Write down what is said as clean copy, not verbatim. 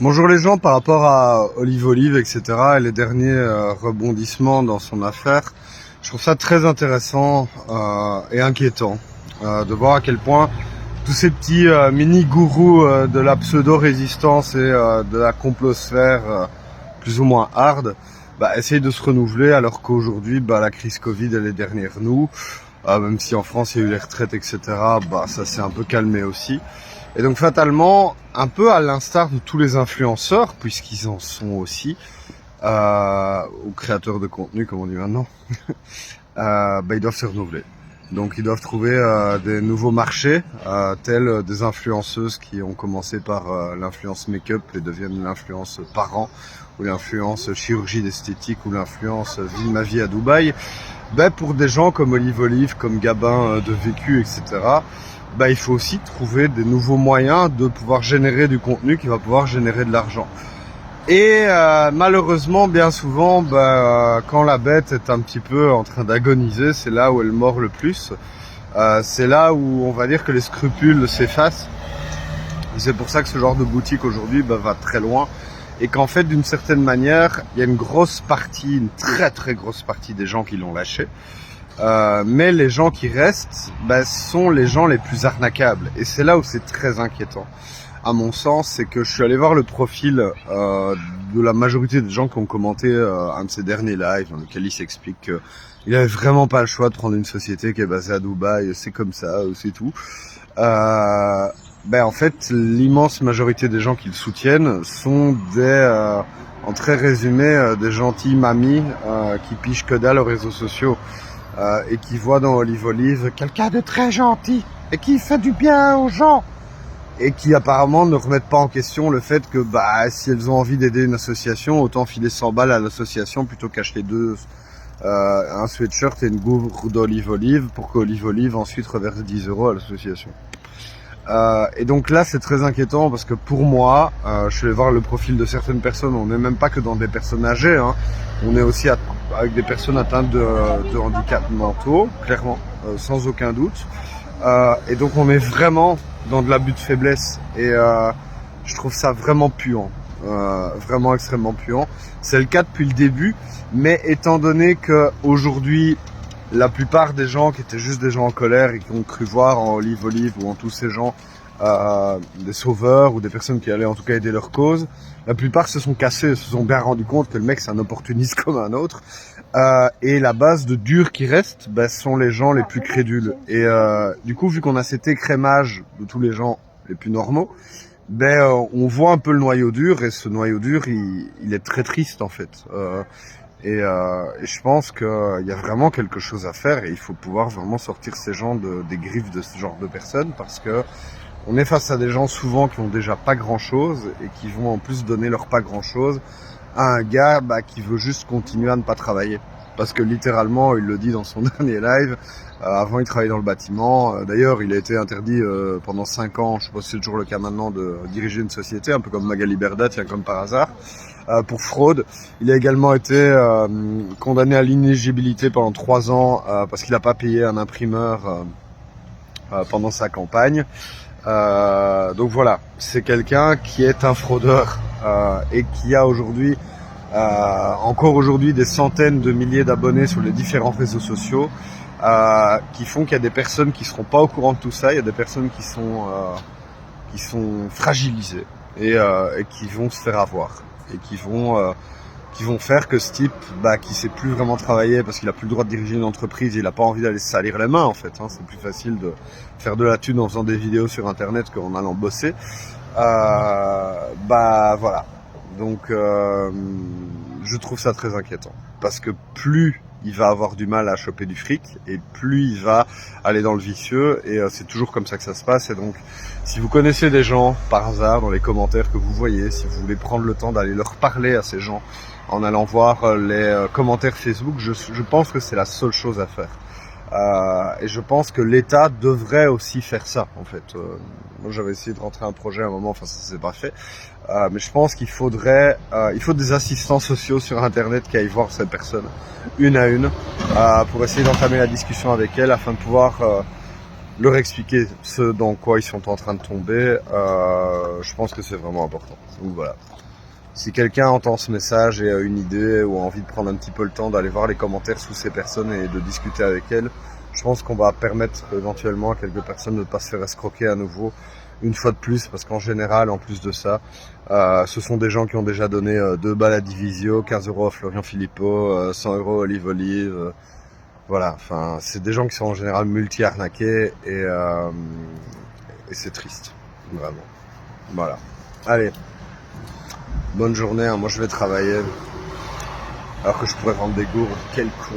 Bonjour les gens, par rapport à Olive, etc. et les derniers rebondissements dans son affaire, je trouve ça très intéressant et inquiétant de voir à quel point tous ces petits mini-gourous de la pseudo-résistance et de la complosphère plus ou moins hard essayent de se renouveler alors qu'aujourd'hui la crise Covid elle est derrière nous. Même si en France il y a eu les retraites, etc., ça s'est un peu calmé aussi. Et donc fatalement, un peu à l'instar de tous les influenceurs, puisqu'ils en sont aussi, ou créateurs de contenu comme on dit maintenant, ils doivent se renouveler. Donc ils doivent trouver des nouveaux marchés, tels des influenceuses qui ont commencé par l'influence make-up et deviennent l'influence parent, ou l'influence chirurgie d'esthétique, ou l'influence vie ma vie à Dubaï. Pour des gens comme Olive, comme Gabin de Vécu, etc., il faut aussi trouver des nouveaux moyens de pouvoir générer du contenu qui va pouvoir générer de l'argent. Et malheureusement, bien souvent, quand la bête est un petit peu en train d'agoniser, c'est là où elle mord le plus. C'est là où on va dire que les scrupules s'effacent. C'est pour ça que ce genre de boutique aujourd'hui va très loin. Et qu'en fait, d'une certaine manière, il y a une grosse partie, une très très grosse partie des gens qui l'ont lâché. Mais les gens qui restent sont les gens les plus arnaquables. Et c'est là où c'est très inquiétant. À mon sens, c'est que je suis allé voir le profil de la majorité des gens qui ont commenté un de ses derniers lives dans lequel il s'explique qu'il avait vraiment pas le choix de prendre une société qui est basée à Dubaï, c'est comme ça, c'est tout. En fait, l'immense majorité des gens qui le soutiennent sont des, en très résumé, des gentils mamies qui pichent que dalle aux réseaux sociaux. Et qui voit dans Olive quelqu'un de très gentil et qui fait du bien aux gens et qui apparemment ne remettent pas en question le fait que si elles ont envie d'aider une association, autant filer 100 balles à l'association plutôt qu'acheter un sweatshirt et une gourde d'Olive pour qu'Olive ensuite reverse 10 € à l'association. Et donc là c'est très inquiétant parce que pour moi, je suis allé voir le profil de certaines personnes, on n'est même pas que dans des personnes âgées, hein. On est aussi avec des personnes atteintes de handicaps mentaux, clairement, sans aucun doute. Et donc on est vraiment dans de l'abus de faiblesse. Et je trouve ça vraiment puant, vraiment extrêmement puant. C'est le cas depuis le début, mais étant donné qu'aujourd'hui, la plupart des gens qui étaient juste des gens en colère et qui ont cru voir en Olive ou en tous ces gens des sauveurs ou des personnes qui allaient en tout cas aider leur cause, la plupart se sont cassés, se sont bien rendus compte que le mec c'est un opportuniste comme un autre. Et la base de dur qui reste sont les gens les plus crédules. Et du coup, vu qu'on a cet écrémage de tous les gens les plus normaux, on voit un peu le noyau dur, et ce noyau dur il est très triste en fait. Et je pense qu'il y a vraiment quelque chose à faire et il faut pouvoir vraiment sortir ces gens des griffes de ce genre de personnes, parce que on est face à des gens souvent qui ont déjà pas grand chose et qui vont en plus donner leur pas grand chose à un gars qui veut juste continuer à ne pas travailler. Parce que littéralement, il le dit dans son dernier live, avant il travaillait dans le bâtiment. D'ailleurs, il a été interdit pendant 5 ans, je sais pas si c'est toujours le cas maintenant, de diriger une société, un peu comme Magali Berda, tiens, comme par hasard, pour fraude. Il a également été condamné à l'inéligibilité pendant 3 ans parce qu'il n'a pas payé un imprimeur pendant sa campagne. Donc voilà, c'est quelqu'un qui est un fraudeur et qui a aujourd'hui, encore aujourd'hui, des centaines de milliers d'abonnés sur les différents réseaux sociaux qui font qu'il y a des personnes qui seront pas au courant de tout ça, il y a des personnes qui sont fragilisées et qui vont se faire avoir et qui vont faire que ce type qui sait plus vraiment travailler parce qu'il a plus le droit de diriger une entreprise, il a pas envie d'aller se salir les mains en fait, hein. C'est plus facile de faire de la thune en faisant des vidéos sur internet qu'en allant bosser. Voilà. Donc je trouve ça très inquiétant parce que plus il va avoir du mal à choper du fric et plus il va aller dans le vicieux, et c'est toujours comme ça que ça se passe. Et donc si vous connaissez des gens par hasard dans les commentaires que vous voyez, si vous voulez prendre le temps d'aller leur parler à ces gens en allant voir les commentaires Facebook, je pense que c'est la seule chose à faire. Et je pense que l'État devrait aussi faire ça en fait. Moi j'avais essayé de rentrer un projet à un moment, enfin ça s'est pas fait. Mais je pense qu'il faut des assistants sociaux sur internet qui aillent voir ces personnes une à une pour essayer d'entamer la discussion avec elles afin de pouvoir leur expliquer ce dans quoi ils sont en train de tomber, je pense que c'est vraiment important. Donc voilà. Si quelqu'un entend ce message et a une idée ou a envie de prendre un petit peu le temps d'aller voir les commentaires sous ces personnes et de discuter avec elles, je pense qu'on va permettre éventuellement à quelques personnes de ne pas se faire escroquer à nouveau une fois de plus, parce qu'en général, en plus de ça, ce sont des gens qui ont déjà donné 2 balles à Divisio, 15 € à Florian Philippot, 100 € à Olive Olive. Voilà, enfin, c'est des gens qui sont en général multi-arnaqués et c'est triste, vraiment. Voilà. Allez, bonne journée, hein. Moi je vais travailler alors que je pourrais vendre des gourdes. Quel con.